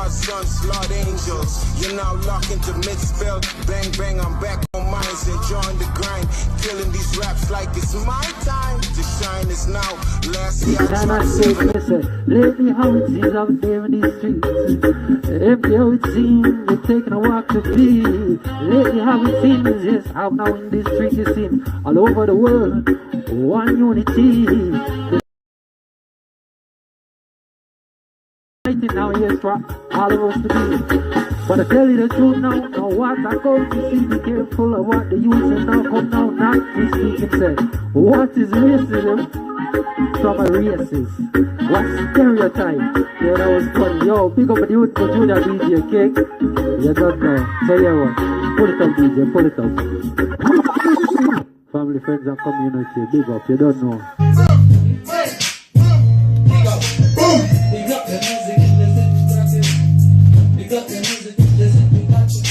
God's sons, Lord angels. You're now locked into mid-spell. Bang, bang, I'm back on mines, enjoying the grind. Killing these raps like it's my time to shine. Is now. Last year I tried to lately how it seems out there in these streets. Empty how it seems, they're taking a walk to be. Lately how it seems, yes, how now in this street you see all over the world, one unity. Now here's for all of us to be. But I tell you the truth now what I come to see, be careful of what the youth say now. Come now, not to speak and say, what is racism? From a racist. What stereotype? Yeah, that was funny. Yo, big up the youth for Junior DJ, okay? You don't know. So yeah, what? Pull it up, DJ, pull it up. Family, friends, and community, big up, you don't know. Big up the music and listen, big up the music and listen, we got you.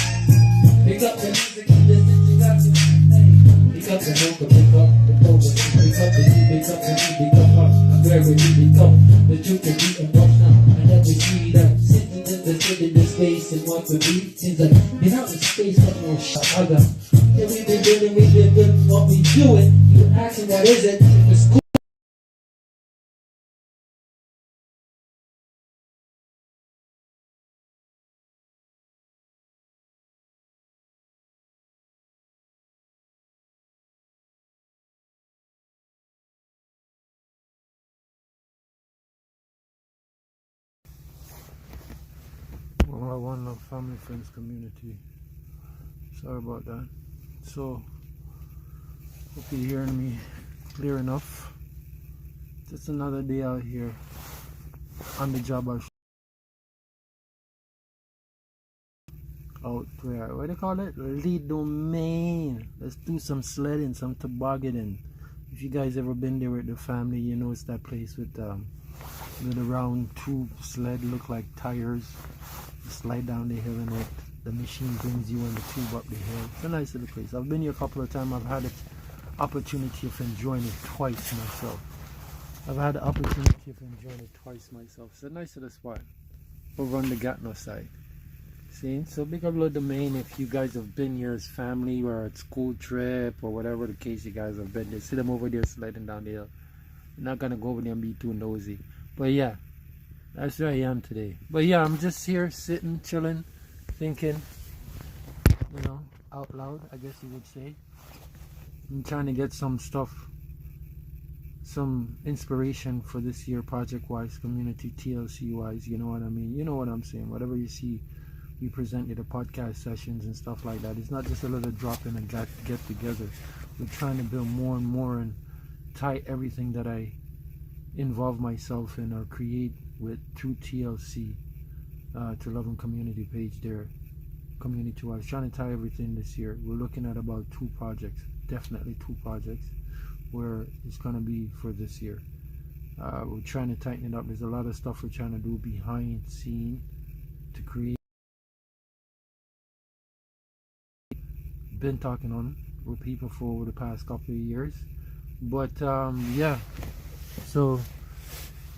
Big up the music and listen, we got you. Big up the vocal, big up the vocal, big up the beat, big up the beat, big up us. I'm very big up the truth can be and rough now. And every see that sitting in the space and what we be. Seems like you're not in space, but no shot. Yeah, we've been doing what we doing. You asking what is it? It's cool. Well, I want a family, friends, community. Sorry about that. So, hope you're hearing me clear enough. Just another day out here on the job. Out where? What do you call it? Lead domain. Let's do some sledding, some tobogganing. If you guys ever been there with the family, you know it's that place with a round tube sled, look like tires. You slide down the hill and the machine brings you on the tube up the hill. It's a nice little place. I've been here a couple of times. I've had the opportunity of enjoying it twice myself. It's a nice little spot over on the Gatineau side. See? So big up the domain if you guys have been here as family or at school trip or whatever the case you guys have been there. See them over there sliding down the hill. You're not gonna go over there and be too nosy. But yeah, that's where I am today. But yeah, I'm just here sitting, chilling, thinking, you know, out loud, I guess you would say. I'm trying to get some stuff, some inspiration for this year, project-wise, community, TLC-wise, you know what I mean? You know what I'm saying. Whatever you see, we present you the podcast sessions and stuff like that. It's not just a little drop in and get together. We're trying to build more and more and tie everything that I involve myself in or create with through TLC to Love and Community page there, community wise. Trying to tie everything this year. We're looking at about 2 projects, definitely 2 projects where it's going to be for this year. We're trying to tighten it up. There's a lot of stuff we're trying to do behind the scene to create. Been talking on with people for over the past couple of years, but yeah, so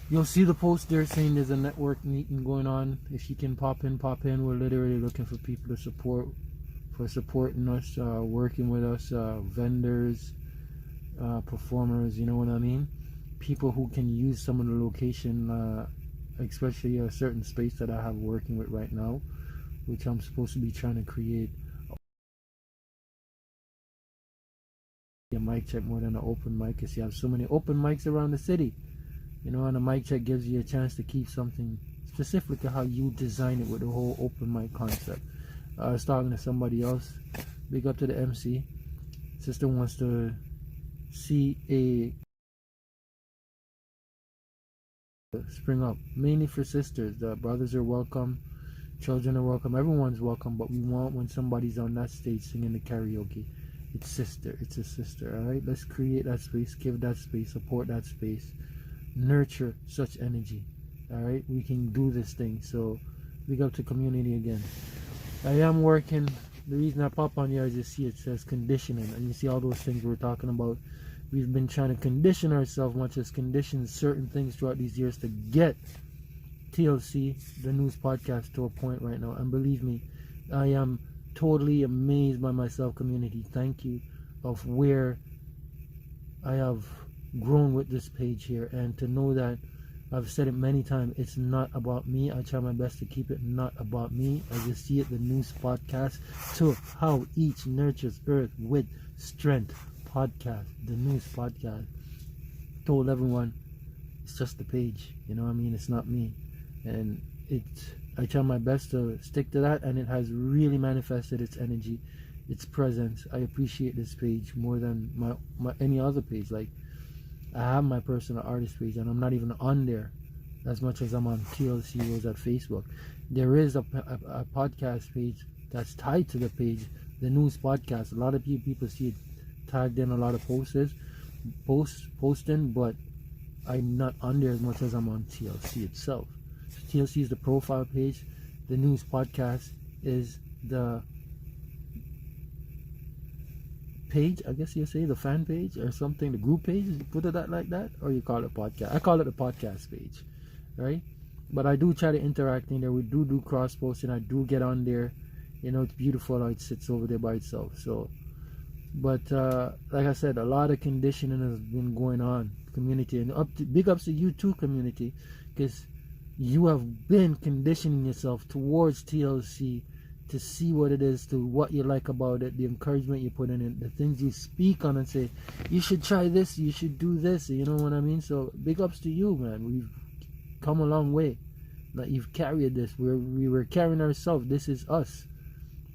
you'll see the post there saying there's a network meeting going on. If you can pop in. We're literally looking for people to supporting us, working with us, vendors, performers, you know what I mean, people who can use some of the location, especially a certain space that I have working with right now, which I'm supposed to be trying to create a mic check more than an open mic, because you have so many open mics around the city, you know, and a mic check gives you a chance to keep something specific to how you design it with the whole open mic concept. I was talking to somebody else, big up to the MC. Sister wants to see a spring up, mainly for sisters. The brothers are welcome, children are welcome, everyone's welcome, but we want when somebody's on that stage singing the karaoke, it's a sister. All right, let's create that space, give that space, support that space, nurture such energy. All right, we can do this thing. So big up to community again. I am working. The reason I pop on here is you see it says conditioning, and you see all those things we're talking about. We've been trying to condition ourselves, much as condition certain things throughout these years to get TLC, the news podcast, to a point right now. And believe me, I am totally amazed by myself, community. Thank you of where I have grown with this page here, and to know that I've said it many times, it's not about me. I try my best to keep it not about me. As you see it, the news podcast, to how each nurtures earth with strength podcast, the news podcast. Told everyone it's just the page, you know what I mean? It's not me. And I try my best to stick to that, and it has really manifested its energy, its presence. I appreciate this page more than my any other page. Like, I have my personal artist page, and I'm not even on there as much as I'm on TLC Rose at Facebook. There is a podcast page that's tied to the page, the news podcast. A lot of people see it tagged in a lot of posting, but I'm not on there as much as I'm on TLC itself. So TLC is the profile page. The news podcast is the page, I guess you say, the fan page or something, the group page. You put it like that, or you call it podcast. I call it the podcast page, right? But I do try to interact in there. We do cross posting. I do get on there. You know, it's beautiful how it sits over there by itself. So, but like I said, a lot of conditioning has been going on, community, and big ups to you too, community, because you have been conditioning yourself towards TLC, to see what it is, to what you like about it, the encouragement you put in it, the things you speak on and say, you should try this, you should do this, you know what I mean? So big ups to you, man. We've come a long way. Like, you've carried this. We were carrying ourselves. This is us.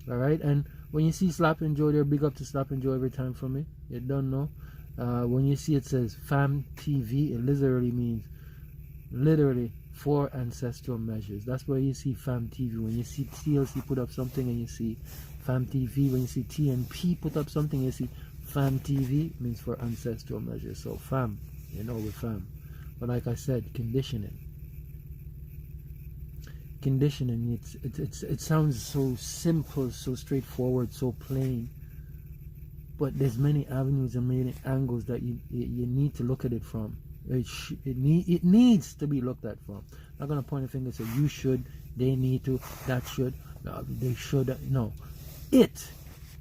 All right? And when you see Slap and Joy there, big up to Slap and Joy every time for me. You don't know. When you see it says Fam TV, it literally means for ancestral measures. That's where you see Fam TV. When you see TLC put up something and you see Fam TV, when you see N.P put up something, you see Fam TV, means for ancestral measures. So fam, you know, we're fam. But like I said, conditioning, it sounds so simple, so straightforward, so plain, but there's many avenues and many angles that you need to look at it from. It needs to be looked at from. I'm not gonna point a finger and say you should, they need to, that should, no, they should. No, it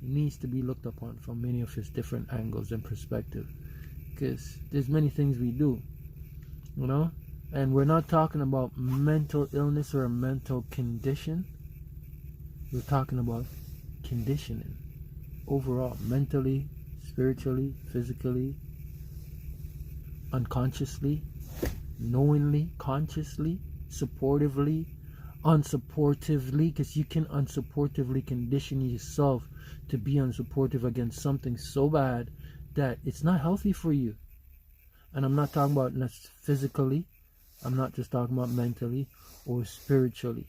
needs to be looked upon from many of its different angles and perspectives, because there's many things we do, you know. And we're not talking about mental illness or a mental condition. We're talking about conditioning overall, mentally, spiritually, physically, unconsciously, knowingly, consciously, supportively, unsupportively, because you can unsupportively condition yourself to be unsupportive against something so bad that it's not healthy for you. And I'm not talking about physically, I'm not just talking about mentally or spiritually.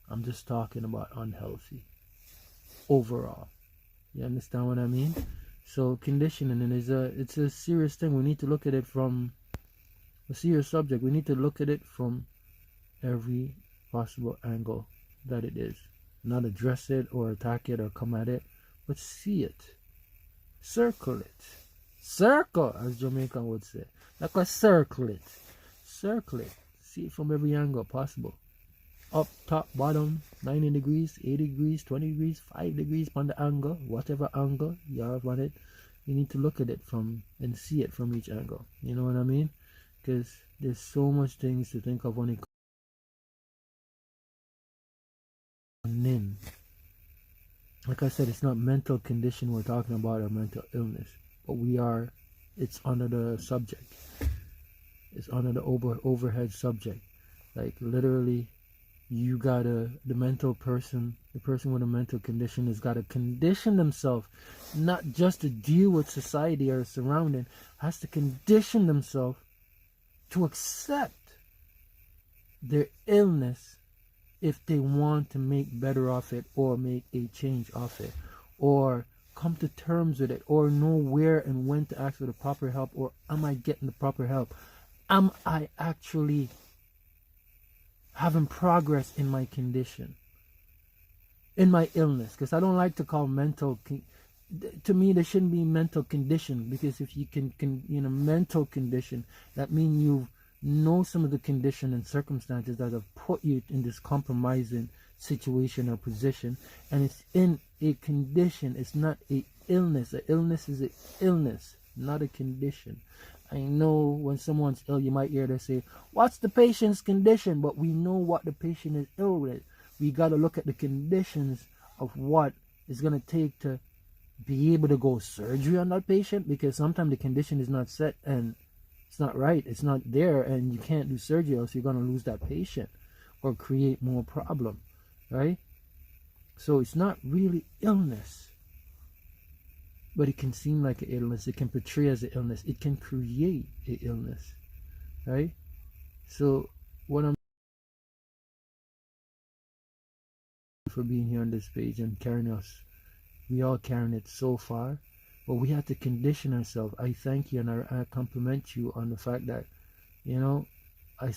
I'm just talking about unhealthy overall. You understand what I mean? So conditioning it's a serious thing. We need to look at it from a serious subject. We need to look at it from every possible angle that it is. Not address it or attack it or come at it, but see it. Circle it. Circle, as Jamaican would say. Like a circle it. Circle it. See it from every angle possible. Up, top, bottom, 90 degrees, 80 degrees, 20 degrees, 5 degrees on the angle, whatever angle you have on it. You need to look at it from and see it from each angle. You know what I mean? Because there's so much things to think of when it comes in. Like I said, it's not mental condition we're talking about or mental illness, but it's under the subject. It's under the overhead subject. Like literally, the person with a mental condition has got to condition themselves, not just to deal with society or surrounding, has to condition themselves to accept their illness if they want to make better of it or make a change of it or come to terms with it or know where and when to ask for the proper help, or am I getting the proper help? Am I actually having progress in my condition, in my illness? Because I don't like to call to me there shouldn't be mental condition, because if you can mental condition, that means know some of the condition and circumstances that have put you in this compromising situation or position, and it's in a condition. It's not a illness. An illness is an illness, not a condition. I know when someone's ill, you might hear them say, what's the patient's condition? But we know what the patient is ill with. We got to look at the conditions of what it's going to take to be able to go surgery on that patient, because sometimes the condition is not set and it's not right, it's not there, and you can't do surgery, else you're going to lose that patient or create more problem, right? So it's not really illness, but it can seem like an illness. It can portray as an illness. It can create an illness, right? So what I'm for being here on this page and carrying us, we all carrying it so far, but we have to condition ourselves. I thank you and I compliment you on the fact that, you know, I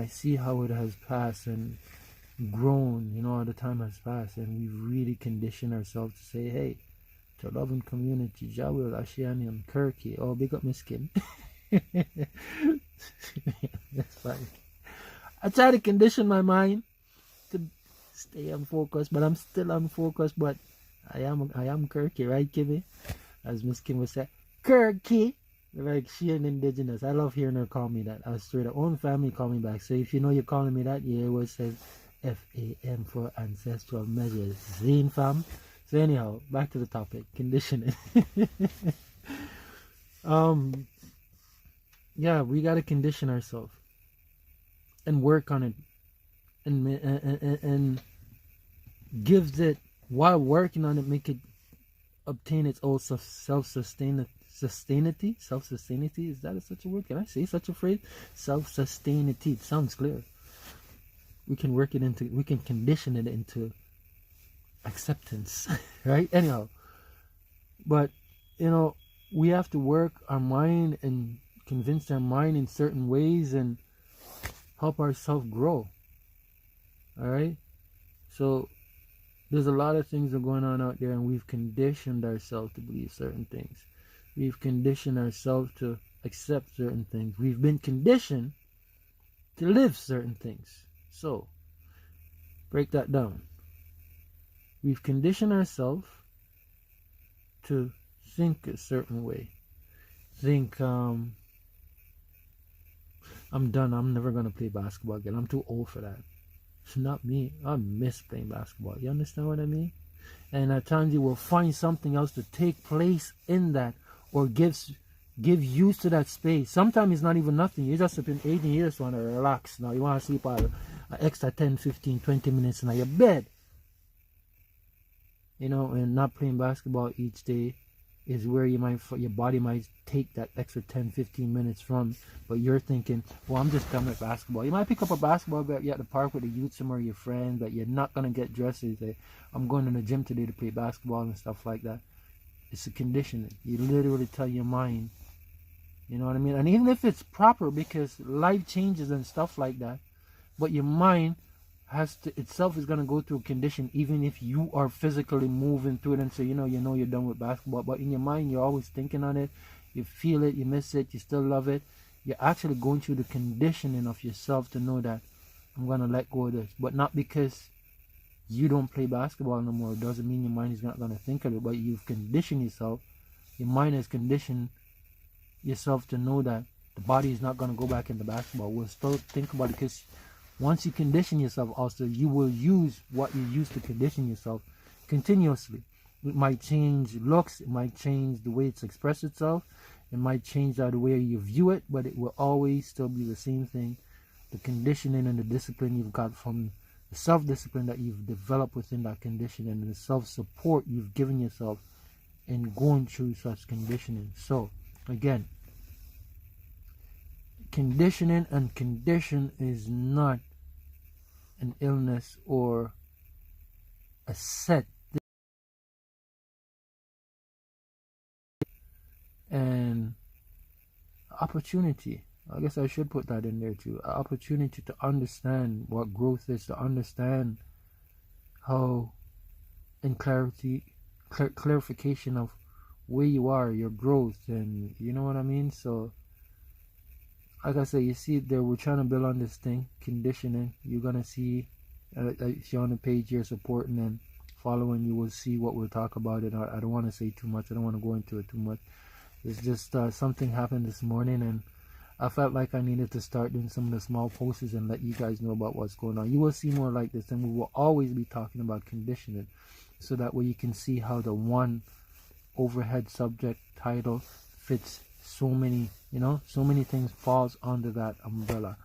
see how it has passed and grown, you know, how the time has passed, and we've really conditioned ourselves to say, hey, to loving community, Jawil, Ashiani, and Kirky, oh, big up Miss Kim. That's fine. I try to condition my mind to stay unfocused, but I'm still unfocused, but I am Kirky, right, Kimmy? As Miss Kim would say, Kirky. Like, she an indigenous. I love hearing her call me that. I straight her own family call me back. So if you know you're calling me that, you always says FAM for ancestral measures. Zine fam. So anyhow, back to the topic. Conditioning. Yeah, we gotta condition ourselves and work on it, and gives it, while working on it, make it obtain its own self-sustainability. Self-sustainability, is that such a word? Can I say such a phrase? Self-sustainability. It sounds clear. We can work it into, we can condition it into acceptance, right? Anyhow, but you know, we have to work our mind and convince our mind in certain ways and help ourselves grow. All right, so there's a lot of things that are going on out there, and we've conditioned ourselves to believe certain things. We've conditioned ourselves to accept certain things. We've been conditioned to live certain things. So, break that down. We've conditioned ourselves to think a certain way. Think, I'm done. I'm never going to play basketball again. I'm too old for that. It's not me. I miss playing basketball. You understand what I mean? And at times you will find something else to take place in that, or give use to that space. Sometimes it's not even nothing. You just been 18 years, want to relax. Now you want to sleep an extra 10, 15, 20 minutes in your bed. You know, and not playing basketball each day is where you might, your body might take that extra 10, 15 minutes from. But you're thinking, well, I'm just done with basketball. You might pick up a basketball bat, you're at the park with the youth, somewhere, your friends, but you're not going to get dressed and say, I'm going to the gym today to play basketball and stuff like that. It's a conditioning. You literally tell your mind, you know what I mean? And even if it's proper, because life changes and stuff like that, but your mind has to itself is going to go through a condition, even if you are physically moving through it and say, you know you're done with basketball, but in your mind you're always thinking on it. You feel it, you miss it, you still love it. You're actually going through the conditioning of yourself to know that I'm going to let go of this. But not because you don't play basketball no more. It doesn't mean your mind is not going to think of it, but you've conditioned yourself. Your mind has conditioned yourself to know that the body is not going to go back into basketball. We'll still think about it, because once you condition yourself, also you will use what you used to condition yourself continuously. It might change looks, it might change the way it's expressed itself, it might change the way you view it, but it will always still be the same thing. The conditioning and the discipline you've got from the self-discipline that you've developed within that conditioning, and the self-support you've given yourself in going through such conditioning. So again, conditioning and condition is not an illness or a set and opportunity. I guess I should put that in there too. An opportunity to understand what growth is, to understand how, in clarification of where you are, your growth, and you know what I mean. So like I said, you see there, we're trying to build on this thing, conditioning. You're gonna see if you're on the page here supporting and following, you will see what we'll talk about it. I don't want to say too much. I don't want to go into it too much. It's just something happened this morning, and I felt like I needed to start doing some of the small posts and let you guys know about what's going on. You will see more like this, and we will always be talking about conditioning, so that way you can see how the one overhead subject title fits so many, you know, so many things falls under that umbrella.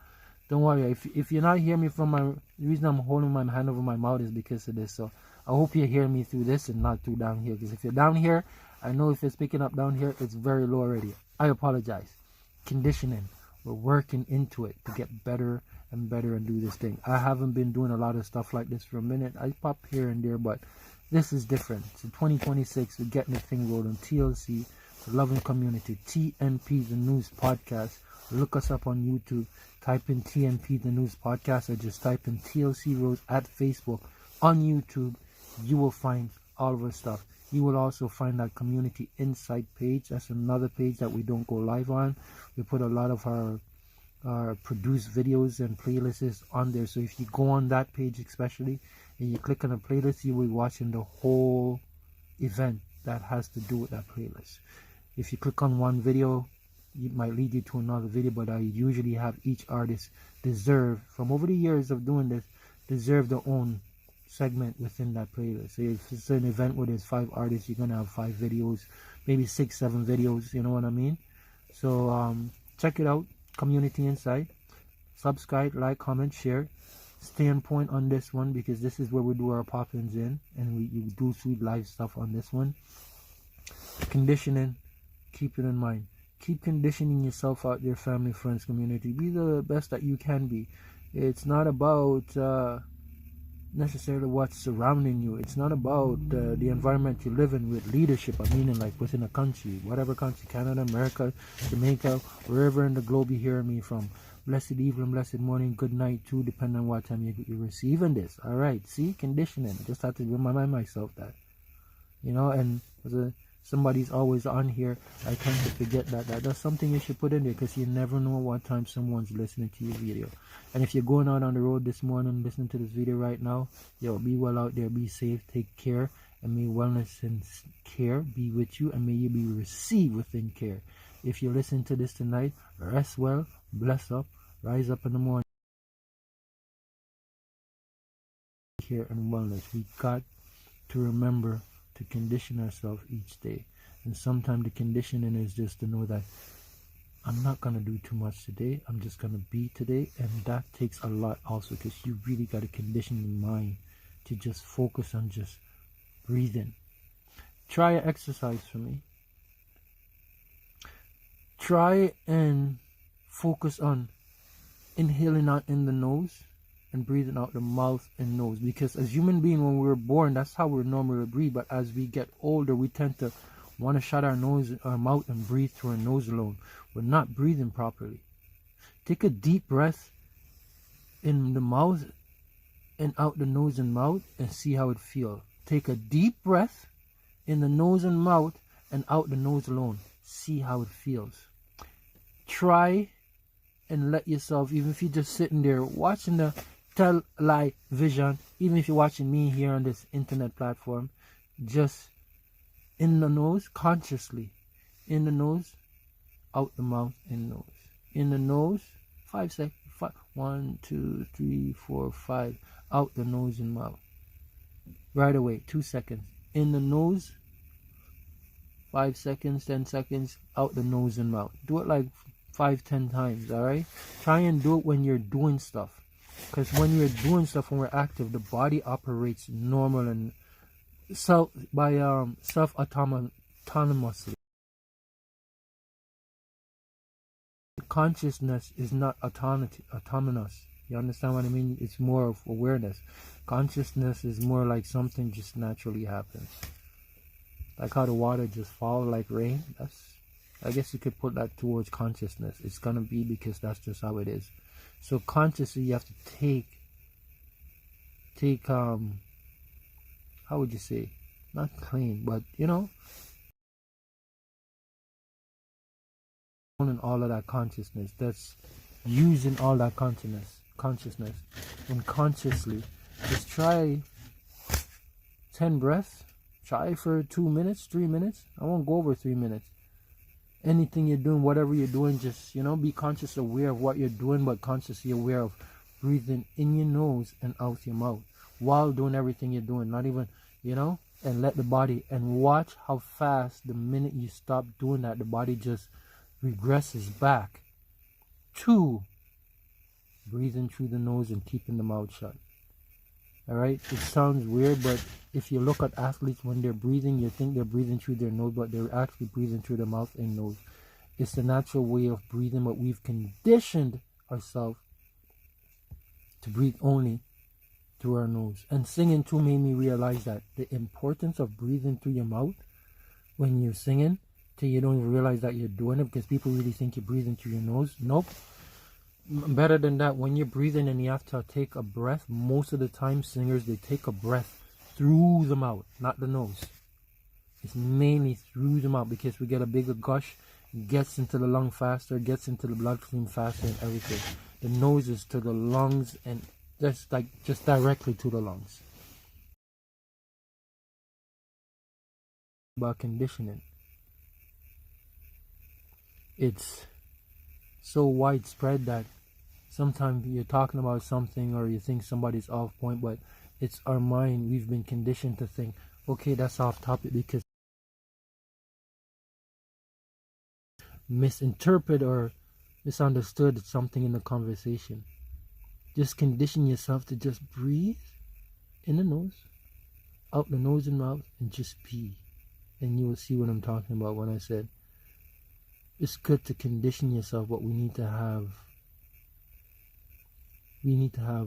Don't worry, if you're not hearing me from my, the reason I'm holding my hand over my mouth is because of this. So I hope you hear me through this and not through down here, because if you're down here, I know if it's picking up down here, it's very low already. I apologize. Conditioning, we're working into it to get better and better and do this thing. I haven't been doing a lot of stuff like this for a minute. I pop here and there, but this is different. So 2026, we're getting the thing rolling. TLC, the loving community. TNP the News podcast. Look us up on YouTube. Type in TNP the News podcast, or just type in TLC Rose at Facebook. On YouTube, you will find all of our stuff. You will also find that community insight page. That's another page that we don't go live on. We put a lot of our produced videos and playlists on there. So if you go on that page especially, and you click on the playlist, you will be watching the whole event that has to do with that playlist. If you click on one video, it might lead you to another video, but I usually have each artist deserve, from over the years of doing this, deserve their own segment within that playlist. So if it's an event where there's 5 artists, you're gonna have 5 videos, maybe 6, 7 videos, you know what I mean? So check it out, Community Insight. Subscribe, like, comment, share. Stay on point on this one, because this is where we do our pop-ins in, and we do sweet live stuff on this one. Conditioning, keep it in mind. Keep conditioning yourself out there, family, friends, community. Be the best that you can be. It's not about necessarily what's surrounding you. It's not about the environment you live in with leadership. I mean, like within a country, whatever country, Canada, America, Jamaica, wherever in the globe you hear me from. Blessed evening, blessed morning, good night too, depending on what time you're receiving this. All right, see, conditioning. Just have to remind myself that, you know. And somebody's always on here, I tend to forget that's something you should put in there, because you never know what time someone's listening to your video. And if you're going out on the road this morning listening to this video right now, yo, be well out there, be safe, take care, and may wellness and care be with you, and may you be received within care. If you listen to this tonight, rest well, bless up, rise up in the morning, care and wellness. We got to remember to condition ourselves each day, and sometimes the conditioning is just to know that I'm not gonna do too much today, I'm just gonna be today. And that takes a lot also, because you really got to condition your mind to just focus on just breathing. Try an exercise for me. Try and focus on inhaling out in the nose and breathing out the mouth and nose, because as human beings, when we were born, that's how we normally breathe. But as we get older, we tend to want to shut our mouth and breathe through our nose alone. We're not breathing properly. Take a deep breath in the mouth and out the nose and mouth, and see how it feels. Take a deep breath in the nose and mouth and out the nose alone. See how it feels. Try and let yourself, even if you're just sitting there watching the television, even if you're watching me here on this internet platform, just in the nose, consciously, in the nose, out the mouth, in nose, in the nose, 5 seconds, 1, 2, 3, 4, 5, out the nose and mouth, right away, 2 seconds, in the nose, 5 seconds, 10 seconds, out the nose and mouth. Do it like 5-10 times. All right, try and do it when you're doing stuff, because when you're doing stuff, when we're active, the body operates normal and self-autonomously. Consciousness is not autonomous. You understand what I mean? It's more of awareness. Consciousness is more like something just naturally happens, like how the water just falls like rain. I guess you could put that towards consciousness. It's gonna be, because that's just how it is. So consciously, you have to take how would you say, not claim, but you know, and all of that consciousness, that's using all that consciousness unconsciously. Just try 10 breaths. Try for 2 minutes, 3 minutes. I won't go over 3 minutes. Anything you're doing, whatever you're doing, just, be conscious, aware of what you're doing, but consciously aware of breathing in your nose and out your mouth while doing everything you're doing. Not even, and let the body, and watch how fast the minute you stop doing that, the body just regresses back to breathing through the nose and keeping the mouth shut. Alright, it sounds weird, but if you look at athletes when they're breathing, you think they're breathing through their nose, but they're actually breathing through their mouth and nose. It's the natural way of breathing, but we've conditioned ourselves to breathe only through our nose. And singing too made me realize that the importance of breathing through your mouth when you're singing, till you don't even realize that you're doing it, because people really think you're breathing through your nose. Nope. Better than that, when you're breathing and you have to take a breath, most of the time singers, they take a breath through the mouth, not the nose. It's mainly through the mouth, because we get a bigger gush, gets into the lung faster, gets into the bloodstream faster and everything. The nose is to the lungs, and just directly to the lungs. About conditioning, it's so widespread that sometimes you're talking about something or you think somebody's off point, but it's our mind. We've been conditioned to think, okay, that's off topic, because misinterpret or misunderstood something in the conversation. Just condition yourself to just breathe in the nose, out the nose and mouth, and just be. And you will see what I'm talking about when I said it's good to condition yourself, but we need to have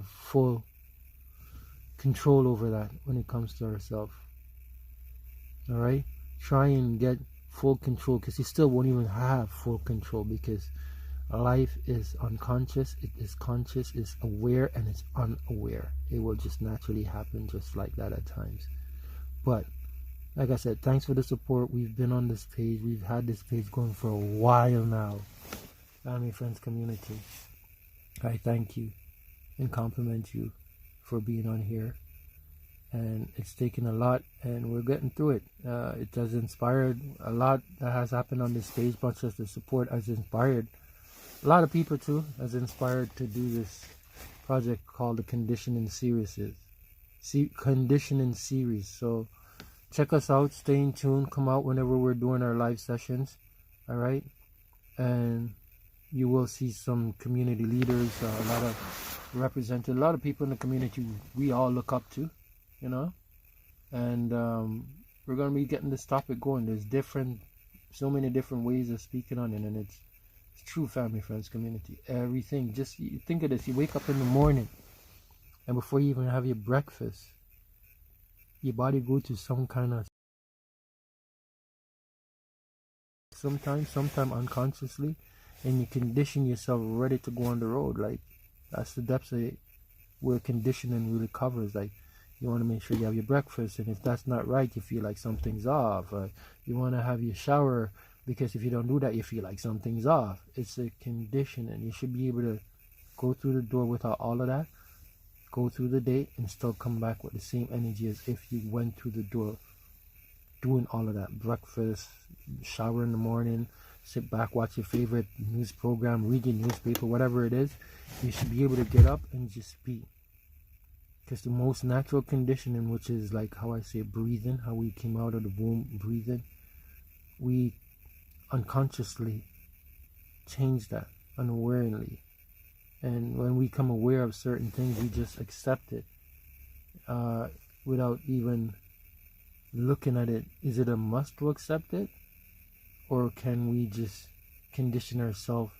full control over that when it comes to ourselves. Alright? Try and get full control, because you still won't even have full control, because life is unconscious, it is conscious, it's aware, and it's unaware. It will just naturally happen just like that at times. But like I said, thanks for the support. We've been on this page. We've had this page going for a while now. Family, friends, community, I thank you and compliment you for being on here. And it's taken a lot, and we're getting through it. It has inspired a lot that has happened on this page, but just the support has inspired a lot of people too, has inspired to do this project called the Conditioning Series. Conditioning Series. So check us out, stay in tune, come out whenever we're doing our live sessions, alright? And you will see some community leaders, a lot of represented, a lot of people in the community we all look up to, and we're going to be getting this topic going. There's so many different ways of speaking on it, and it's true, family, friends, community, everything. Just think of this: you wake up in the morning, and before you even have your breakfast, your body goes to some kind of, sometime unconsciously, and you condition yourself ready to go on the road. Like, that's the depths of it, where conditioning really covers. Like, you want to make sure you have your breakfast, and if that's not right, you feel like something's off. You want to have your shower, because if you don't do that, you feel like something's off. It's a conditioning. You should be able to go through the door without all of that, go through the day, and still come back with the same energy as if you went through the door doing all of that. Breakfast, shower in the morning, sit back, watch your favorite news program, read your newspaper, whatever it is. You should be able to get up and just be. Because the most natural conditioning, which is like how I say breathing, how we came out of the womb breathing, we unconsciously change that unawarely. And when we become aware of certain things, we just accept it without even looking at it. Is it a must to accept it? Or can we just condition ourselves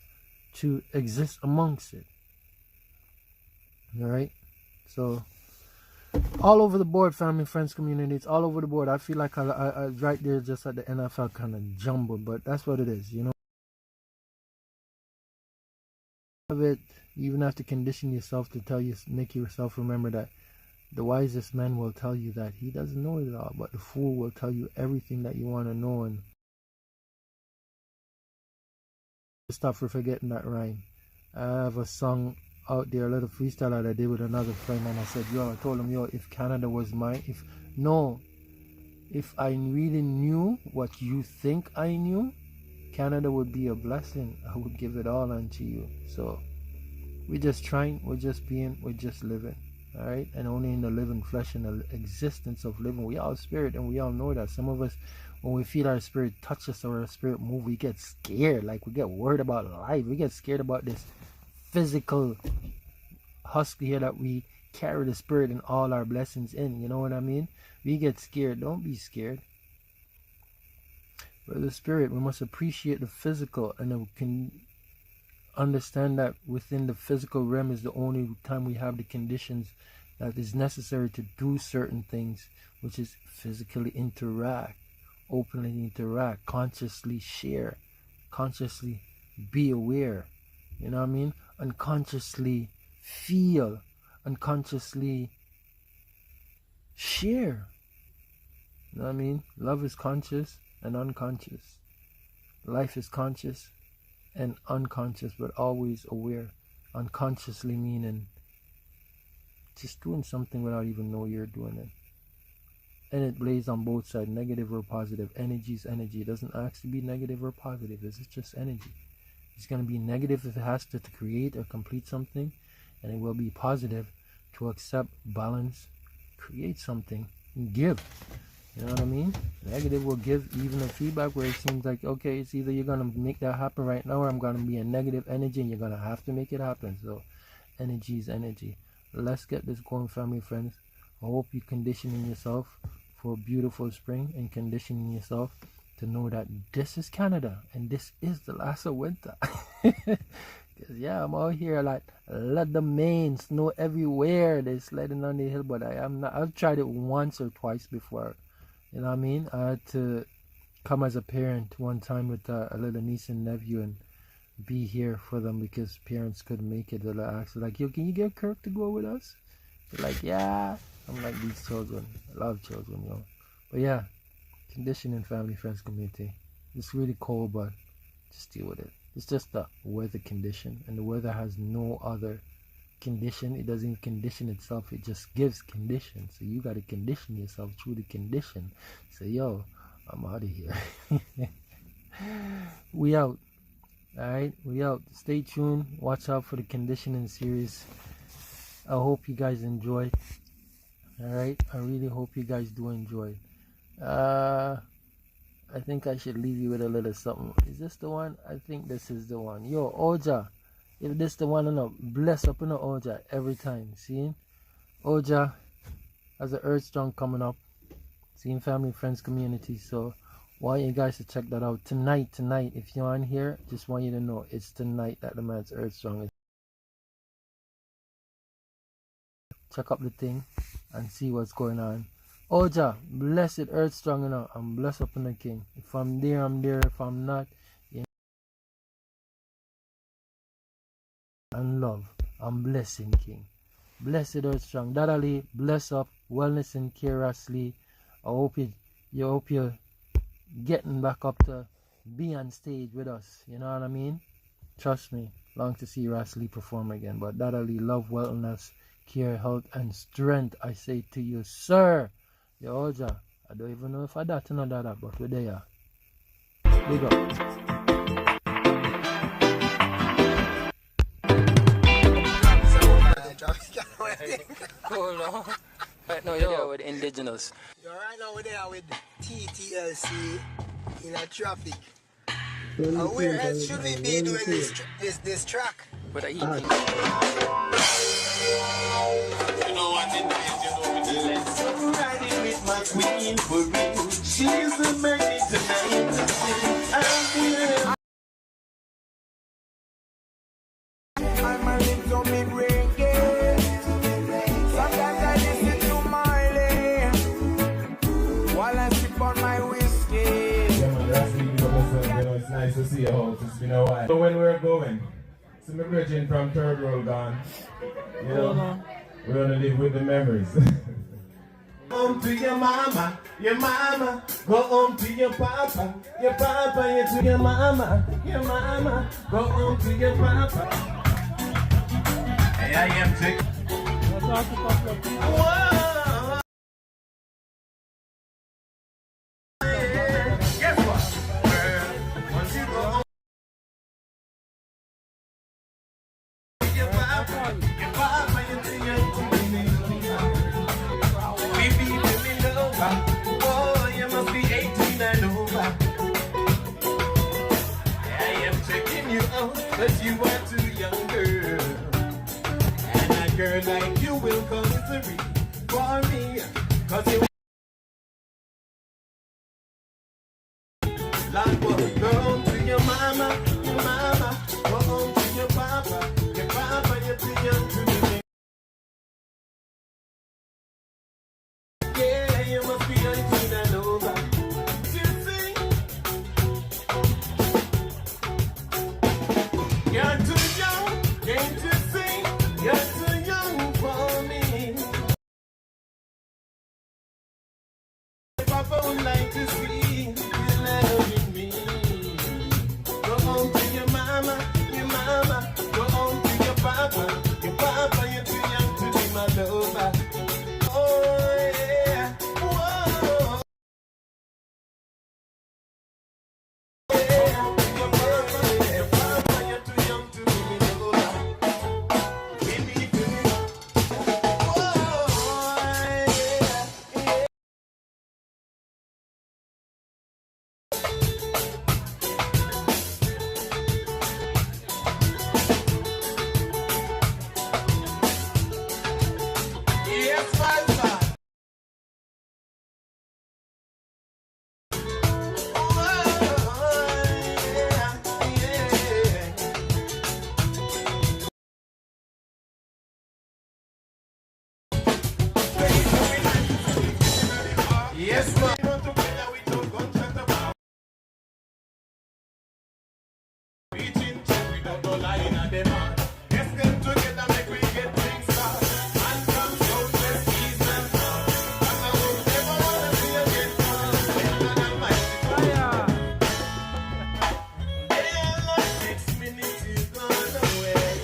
to exist amongst it? Alright? So, all over the board, family, friends, community, it's all over the board. I feel like I right there just at the end, I felt kind of jumbled, but that's what it is, Of it, you even have to condition yourself to make yourself remember that the wisest man will tell you that he doesn't know it all, but the fool will tell you everything that you want to know. And Stop for forgetting that rhyme. I have a song out there, a little freestyle that I did with another friend, and I said, yo, I told him, yo, if Canada was mine, if I really knew what you think I knew, Canada would be a blessing. I would give it all unto you. So we're just trying, we're just being, we're just living. All right, and only in the living flesh and the existence of living, we all spirit, and we all know that. Some of us, when we feel our spirit touch us or our spirit move, we get scared. Like, we get worried about life. We get scared about this physical husk here that we carry the spirit and all our blessings in. You know what I mean? We get scared. Don't be scared. But the spirit, we must appreciate the physical, and we can understand that within the physical realm is the only time we have the conditions that is necessary to do certain things, which is physically interact, openly interact, consciously share, consciously be aware, you know what I mean, unconsciously feel, unconsciously share, you know what I mean. Love is conscious and unconscious, life is conscious and unconscious, but always aware. Unconsciously meaning just doing something without even know you're doing it. And it plays on both sides, negative or positive. Energy is energy. It doesn't ask to be negative or positive. It's just energy. It's going to be negative if it has to create or complete something, and it will be positive to accept, balance, create something, and give. You know what I mean? Negative will give even a feedback where it seems like, okay, it's either you're going to make that happen right now, or I'm going to be a negative energy and you're going to have to make it happen. So energy is energy. Let's get this going, family, friends. I hope you're conditioning yourself for a beautiful spring, and conditioning yourself to know that this is Canada and this is the last of winter. Because yeah, I'm out here like, let the main snow everywhere. They're sledding on the hill, but I've tried it once or twice before. You know what I mean? I had to come as a parent one time with a little niece and nephew and be here for them because parents couldn't make it. They're like, yo, can you get Kirk to go with us? They're like, yeah. I'm like, these children. I love children, yo. But yeah, conditioning, family, friends, community. It's really cold, but just deal with it. It's just the weather condition, and the weather has no other condition. It doesn't condition itself, it just gives condition. So you got to condition yourself through the condition. So yo, I'm out of here. We out. Alright, we out. Stay tuned, watch out for the conditioning series. I hope you guys enjoy. Alright, I really hope you guys do enjoy. I think I should leave you with a little something. Is this the one? I think this is the one. Yo, Oja, if this the one, enough, bless up in the Oja every time. See? Oja has an Earth Strong coming up. Seeing family, friends, community. So want you guys to check that out tonight. If you're on here, just want you to know it's tonight that the man's Earth Strong is. Check up the thing and see what's going on. Oja, blessed Earth Strong enough. I'm blessed up in the King. If I'm there, I'm there. If I'm not, you know, and love, I'm blessing King. Blessed Earth Strong. Dadali, bless up, wellness and curiously. I hope you're getting back up to be on stage with us. You know what I mean? Trust me, long to see Rasley perform again. But Dadali, love, wellness, care, health, and strength. I say to you, sir. Yo, Oja, I don't even know if I that or not that, but we're there. Big up. Cool, no? Right now you're there with indigenous. Right now we're there with TTLC in a traffic. Where else should we be doing this track? But I eat. You know what it is, I'm riding with my queen for real. She's the magnet tonight. I'm a little bit reggae. Sometimes I listen to Marley while I sip on my whiskey. Yeah, man, that's really good. It's nice to see you all. It's been a while. So when we're going, so my virgin from Third World gone. You know, we're gonna live with the memories. Home to your mama, go home to your papa, you to your mama, go home to your papa. Hey, I am sick. Whoa. Guess what? Girl, once you go home to your papa, you too young to be me. We be doing over. Oh, you must be 18 and over. I am checking you out, but you are too young, girl. And a girl like you will cause misery for me. Cause you like what? Go home to your mama, go home to your papa, you're too young to be me. Yeah, you must be 18 and over. You see, you're too young, can't you see? You're too young for me. Papa would like to see you loving me. Go home to your mama, go home to your papa, you're too young to be my lover. Oh yeah, whoa. Yes, my son. Yes, man. Together we don't contract about reaching check without no lying at them. Let's come together, make we get things started. And come so let's ease them down. Cause I would never wanna see you get down. Better than my fire. Yeah, like 6 minutes you gone away.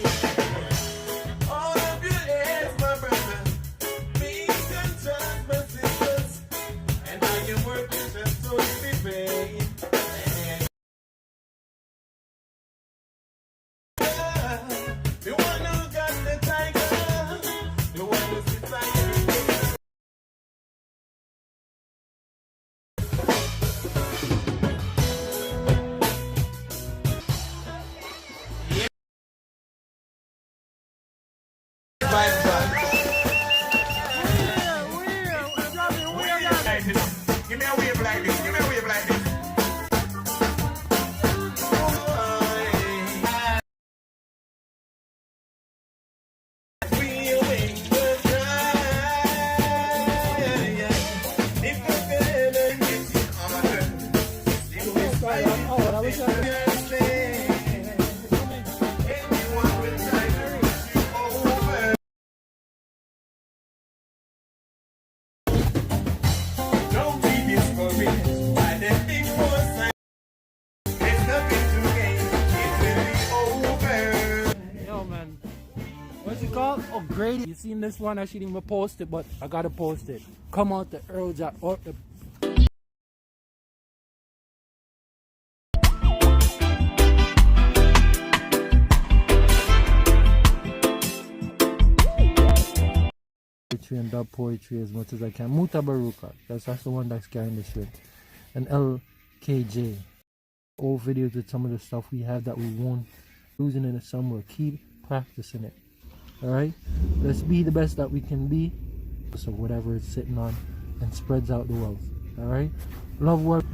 All of your ears, my brother. Please and trust my sisters. And now you work with just so you be paid. The one who got the tiger, the one who sits on your give me a wave like this, give me a wave like this. Don't be discouraged by the big force. There's nothing to gain. It will be over. Yo, man. What's it called? Upgrade. You seen this one? I shouldn't even post it, but I gotta post it. Come out the Earl Jack. Or the poetry and dub poetry as much as I can. Muta Baruka. That's the one that's carrying the shit. And LKJ. Old videos with some of the stuff we have that we won. Losing it somewhere. Keep practicing it. Alright? Let's be the best that we can be. So whatever it's sitting on and spreads out the wealth. Alright? Love, work.